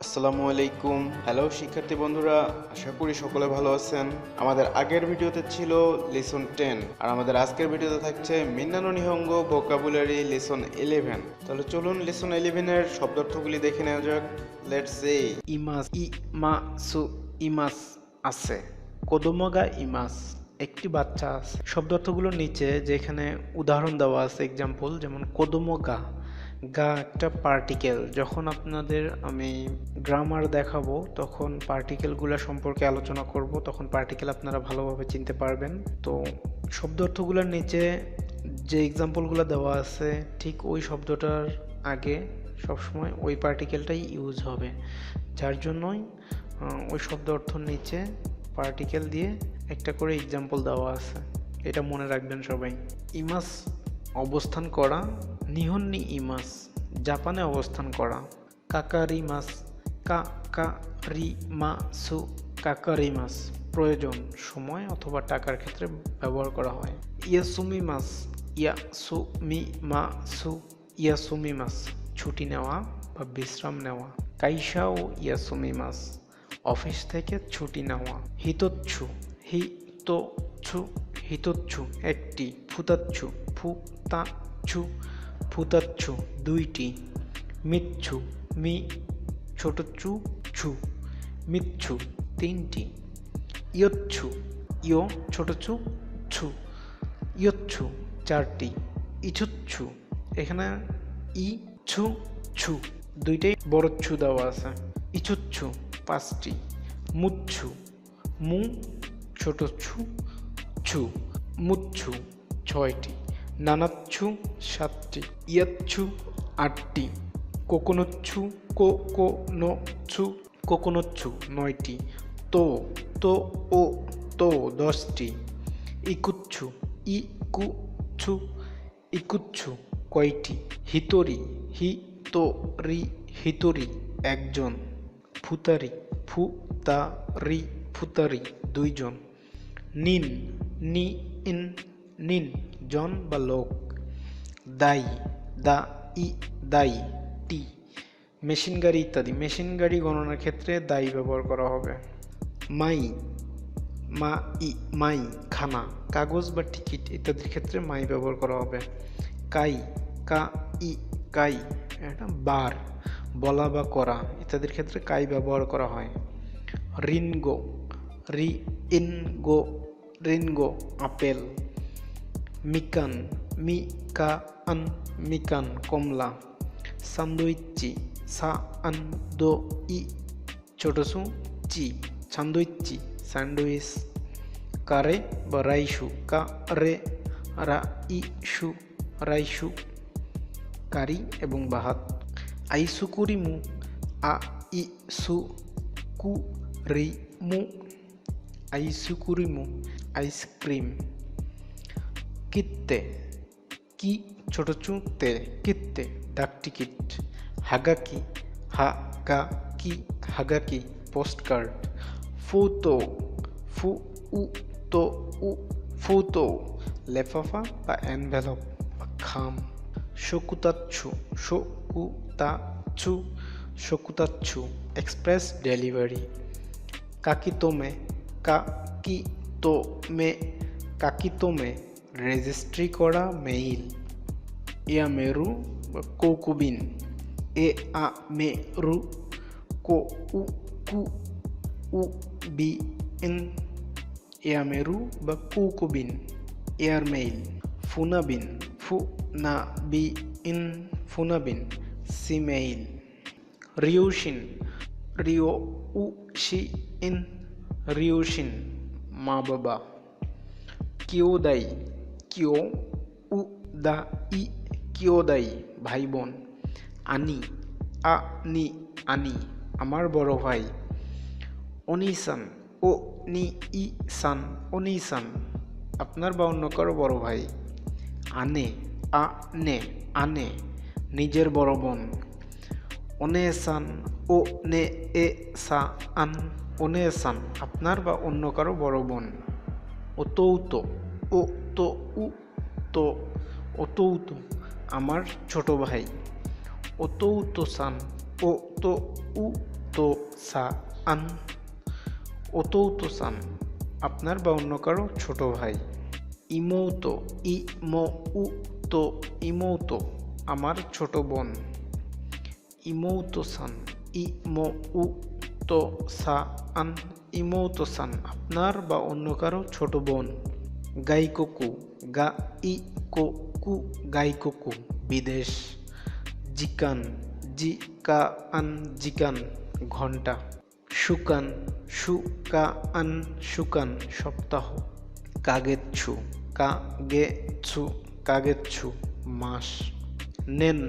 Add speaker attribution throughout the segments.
Speaker 1: আসসালামু আলাইকুম। হ্যালো শিক্ষার্থী বন্ধুরা, আশা করি সকলে ভালো আছেন। আমাদের আগের ভিডিওতে ছিল লেসন 10 আর আমাদের আজকের ভিডিওতে থাকছে মিন্না নো নিহঙ্গো ভোকাবুলারি লেসন 11। তাহলে চলুন লেসন 11 এর শব্দার্থগুলি দেখে নেওয়া যাক। লেটস সে ইমাস ইমাসু ইমাস আছে, কোদোমোগা ইমাস একটি বাচ্চা আছে। শব্দার্থগুলোর নিচে যেখানে উদাহরণ দেওয়া আছে এক্সাম্পল, যেমন কোদোমোগা, গা একটা পার্টিকেল। যখন আপনাদের আমি গ্রামার দেখাবো তখন পার্টিকেলগুলো সম্পর্কে আলোচনা করব, তখন পার্টিকেল আপনারা ভালোভাবে চিনতে পারবেন। তো শব্দ অর্থগুলোর নিচে যে এক্সাম্পলগুলো দেওয়া আছে ঠিক ওই শব্দটার আগে সবসময় ওই পার্টিকেলটাই ইউজ হবে, যার জন্যই ওই শব্দ অর্থর নিচে পার্টিকেল দিয়ে একটা করে এক্সাম্পল দেওয়া আছে। এটা মনে রাখবেন সবাই। ইমাস অবস্থান করা, নিহন্নি ইমাস জাপানে অবস্থান করা। কাকারিমাস কাকারিমাসু কাকারিমাস প্রয়োজন, সময় অথবা টাকার ক্ষেত্রে ব্যবহার করা হয়। ইয়াসুমিমাস ইয়াসুমিমাসু ইয়াসুমিমাস ছুটি নেওয়া বা বিশ্রাম নেওয়া। কাইশাও ইয়াসুমিমাস অফিস থেকে ছুটি নেওয়া। হিতোচ্ছু হিতোচ্ছু হিতোচ্ছু একটি। ফুতাচ্ছু ফুতাচ্ছু ফুতাচ্ছু দুইটি। মিচ্ছু মি ছোট চু ছু মিচ্ছু তিনটি। ইয়চ্ছু ইয় ছোট চু ছু ইয়চ্ছু চারটি। ইছুচ্ছু এখানে ই ছু ছু দুইটাই বড় ছু দেওয়া আছে। ইছুচ্ছু পাঁচটি। মুচ্ছু মু ছোট ছু ছু মুচ্ছু ছয়টি। নানাচ্ছু সাতটি। ইয়াচ্ছু আটটি। কোকোনচ্ছু কোকোনচ্ছু কোকোনচ্ছু নয়টি। তো তো ও তো দশটি। ইকুচ্ছু ইকুচ্ছু ইকুচ্ছু কয়টি। হিতরি হিতরি হিতরি একজন। ফুতারি ফুতারি ফুতারি দুইজন। নিন নি ইন নিন জন বা লোক। দায়ী দা ই দায়ী টি। মেশিন গাড়ি ইত্যাদি। মেশিন গাড়ি গণনার ক্ষেত্রে দায়ী ব্যবহার করা হবে। মাই মা ই মাই খানা। কাগজ বা টিকিট ইত্যাদির ক্ষেত্রে মাই ব্যবহার করা হবে। কাই কা ই কাই এটা বার, বলা বা করা ইত্যাদির ক্ষেত্রে কাই ব্যবহার করা হয়। রিনগো রি ইনগো রিনগো আপেল। মিকান মি কা আন মিকান কমলা। সান্দুইচি সা আন দো ই ছোট সু চি সান্দুইচি স্যান্ডউইচ। কারে বা রাইসু কা রে রা ইসু রাইসু কারি এবং ভাত। আইসুকুরিমু আ ই সু কু রি মু আইসুকুরিমু আইসক্রিম। কিত্তে কি ছোট চু তে কিত্তে ডাক টিকিট। হাগাকি হা গা কি হাগাকি পোস্ট কার্ড। ফুতো ফু উ তো উ ফুতো লেফাফা বা এনভেলপ বা খাম। শকুতাচ্ছু শকুতাচ্ছু শকুতাচ্ছু এক্সপ্রেস ডেলিভারি। কাকিতোমে কাকিতোমে কাকিতোমে রেজিস্ট্রি করা মেইল। ইয়ামেরু বা কোকুবিন এ আ মেরু কো উ কু উ বি ইন ইয়ামেরু বা কোকুবিন এয়ারমেইল। ফুনাবিন ফু না বি ইন ফুনাবিন সিমেইল। রিউশিন রিও উ শি ইন রিউশিন মা বাবা। কিওদাই কিও উ দা ই কিওদাই ভাই বোন। আনি আ নি আনি আমার বড় ভাই। অনিসান ও নি ই সান অনিসান আপনার বা অন্য কারো বড় ভাই। আনে আ নে আনে নিজের বড় বোন। অনেসান ও নে এ সা আন অনেসান আপনার বা অন্য কারো বড় বোন। ওতৌতো ও তো উ তো ওতৌতো আমার ছোট ভাই। ওতৌতো সান ও তো উ
Speaker 2: তো সা আন ওতৌতো সান আপনার বা অন্য কারো ছোট ভাই। ইমৌতো ইমৌতো ইমৌতো আমার ছোট বোন। ইমৌতো সান ইমৌতো সা আন ইমৌতো সান আপনার বা অন্য কারো ছোট বোন। গাইকোকু গা ই কোকু গাইকোকু বিদেশ। জিকান জি কা আন জিকান ঘন্টা। শুকান সুকা আন শুকান সপ্তাহ। কাগেচ্ছু কাগেছু কাগেচ্ছু মাস। নেন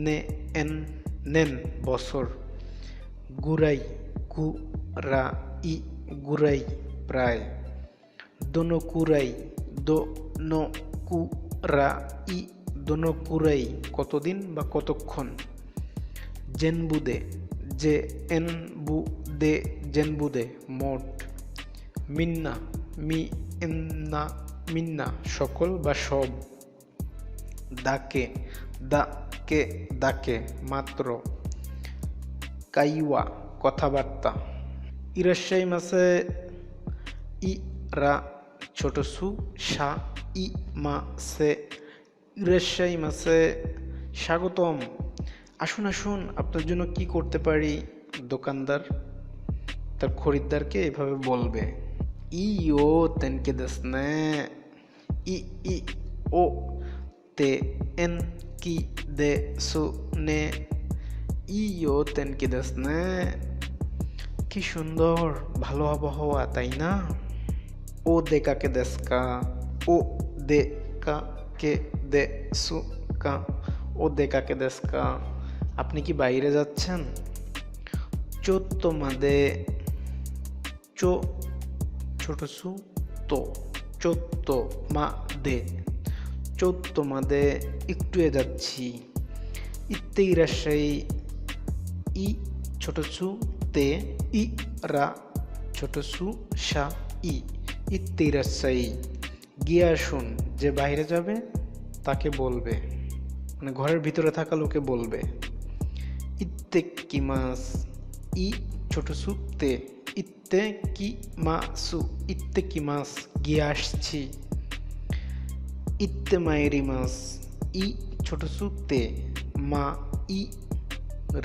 Speaker 2: নে এন নেন বছর। গুরাই গুরা ই গুরাই প্রায়। দোনকুরাই দোনকুরা ই দোনকুরাই কতদিন বা কতক্ষণ। জেনবুদে জে এন বুদে জেনবুদে মোট। মিন্না মি এন্না মিন্না সকল বা সব। দাকে দাকে দাকে মাত্র। কাইওয়া কথাবার্তা। ইরাশ্বাই মাসে ই রা ছোট সু সা ই মাসে ইরাশ্বাই মাসে স্বাগতম। আসুন আসুন আপনার জন্য কি করতে পারি। দোকানদার তার খরিদ্দারকে এভাবে বলবে। ইও তেনকে দেসনে ই ই ও তে এন কি দে সু নে ইও তেনকে দেসনে কি সুন্দর ভালো আবহাওয়া তাই না। ও দেকাকে দেসকা ও দেকাকে দেসুকা ও দেকাকে দেসকা আপনি কি বাইরে যাচ্ছেন। চোত্তো মাদে চো ছোট সু তো চোত্তো মাদে চোত্তো মাদে একটু যাচ্ছি। ইত্তে ইরাশ্বাই ই ছোট সু তে ই রা ছোট সু সা ই ইত্তে ইরাশ্বাই গিয়ে আসুন যে বাইরে যাবে তাকে বলবে মানে ঘরের ভিতরে থাকা লোকে বলবে। ইত্তে কি মাস ই ছোট সু তে ইত্তে কি মাসু ইত্তে কি মাস গিয়ে আসছি। ইত্তে মায়েরি মাস ই ছোট সু তে মা ই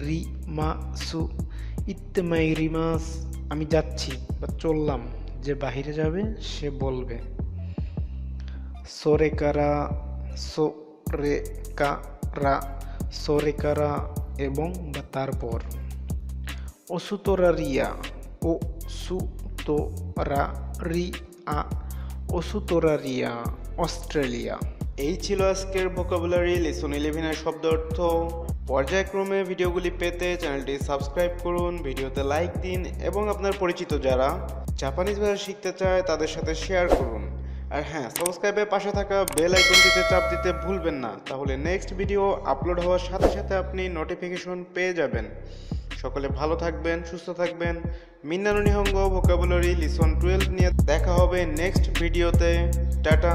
Speaker 2: রি মাসু ইত্তে মায়েরি মাস আমি যাচ্ছি বা চললাম যে বাহিরে যাবে সে বলবে। সোরেকারা সোরেকারা সোরেকারা এবং বা তারপর। ওসুতোরারিয়া ও সুতোরারিয়া ওসুতোরারিয়া অস্ট্রেলিয়া।
Speaker 1: এই ছিল আজকের ভোকাবুলারি লেসন 11 এর শব্দ অর্থ। পর্যায়ক্রমে ভিডিওগুলি পেতে চ্যানেলটি সাবস্ক্রাইব করুন, ভিডিওতে লাইক দিন এবং আপনার পরিচিত যারা জাপানিজ ভাষা শিখতে চায় তাদের সাথে শেয়ার করুন। আর হ্যাঁ, সাবস্ক্রাইবের পাশে থাকা বেল আইকনটিতে চাপ দিতে ভুলবেন না, তাহলে নেক্সট ভিডিও আপলোড হওয়ার সাথে সাথে আপনি নোটিফিকেশন পেয়ে যাবেন। সকলে ভালো থাকবেন, সুস্থ থাকবেন। মিন্না নো নিহঙ্গো ভোকাবুলারি লেসন 12 নিয়ে দেখা হবে নেক্সট ভিডিওতে। টাটা।